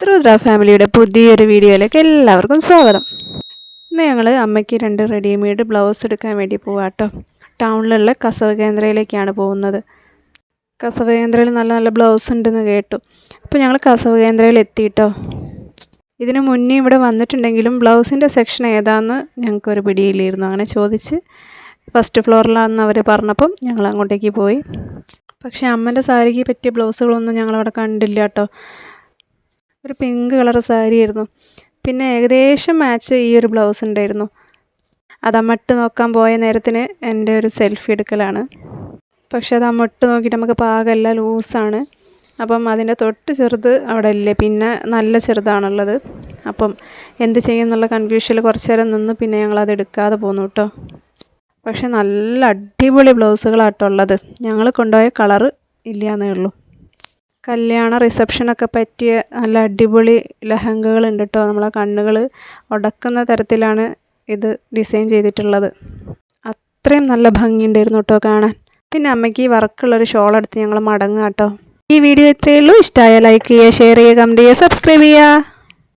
രുദ്ര ഫാമിലിയുടെ പുതിയൊരു വീഡിയോയിലേക്ക് എല്ലാവർക്കും സ്വാഗതം. ഇന്ന് ഞങ്ങൾ അമ്മയ്ക്ക് 2 റെഡിമെയ്ഡ് ബ്ലൗസ് എടുക്കാൻ വേണ്ടി പോവാട്ടോ. ടൗണിലുള്ള കസവ് കേന്ദ്രയിലേക്കാണ് പോകുന്നത്. കസവ് കേന്ദ്രയിൽ നല്ല ബ്ലൗസ് ഉണ്ടെന്ന് കേട്ടു. അപ്പോൾ ഞങ്ങൾ കസവ് കേന്ദ്രയിൽ എത്തിയിട്ടോ. ഇതിന് മുന്നേ ഇവിടെ വന്നിട്ടുണ്ടെങ്കിലും ബ്ലൗസിൻ്റെ സെക്ഷൻ ഏതാണെന്ന് ഞങ്ങൾക്കൊരു പിടിയില്ലായിരുന്നു. അങ്ങനെ ചോദിച്ച് ഫസ്റ്റ് ഫ്ലോറിലാണെന്ന് അവർ പറഞ്ഞപ്പം ഞങ്ങൾ അങ്ങോട്ടേക്ക് പോയി. പക്ഷേ അമ്മൻ്റെ സാരിക്ക് പറ്റിയ ബ്ലൗസുകളൊന്നും ഞങ്ങളവിടെ കണ്ടില്ല കേട്ടോ. ഒരു പിങ്ക് കളർ സാരിയായിരുന്നു. പിന്നെ ഏകദേശം മാച്ച് ഈ ഒരു ബ്ലൗസ് ഉണ്ടായിരുന്നു. അത് അമ്മ ഇട്ട് നോക്കാൻ പോയ നേരത്തിന് എൻ്റെ ഒരു സെൽഫി എടുക്കലാണ്. പക്ഷെ അത് അമ്മ ഇട്ട് നോക്കിയിട്ട് നമുക്ക് പാകമല്ല, ലൂസാണ്. അപ്പം അതിൻ്റെ തൊട്ട് ചെറുത് അവിടെ ഇല്ലേ, പിന്നെ നല്ല ചെറുതാണുള്ളത്. അപ്പം എന്ത് ചെയ്യും എന്നുള്ള കൺഫ്യൂഷനിൽ കുറച്ച് നേരം നിന്ന് പിന്നെ ഞങ്ങളത് എടുക്കാതെ പോന്നു കേട്ടോ. പക്ഷെ നല്ല അടിപൊളി ബ്ലൗസുകളാട്ടോ ഉള്ളത്. ഞങ്ങൾ കൊണ്ടുപോയ കളറ് ഇല്ലയെന്നേ ഉള്ളൂ. കല്യാണ റിസപ്ഷനൊക്കെ പറ്റിയ നല്ല അടിപൊളി ലഹങ്കകളുണ്ട് കേട്ടോ. നമ്മളെ കണ്ണുകൾ ഉടക്കുന്ന തരത്തിലാണ് ഇത് ഡിസൈൻ ചെയ്തിട്ടുള്ളത്. അത്രയും നല്ല ഭംഗിയുണ്ടായിരുന്നു കേട്ടോ കാണാൻ. പിന്നെ അമ്മയ്ക്ക് വർക്കുള്ളൊരു ഷോൾ എടുത്ത് ഞങ്ങൾ മടങ്ങുക കേട്ടോ. ഈ വീഡിയോ ഇത്രയേ ഉള്ളൂ. ഇഷ്ടമായ ലൈക്ക് ചെയ്യുക, ഷെയർ ചെയ്യുക, കമൻറ്റ് ചെയ്യുക, സബ്സ്ക്രൈബ് ചെയ്യുക.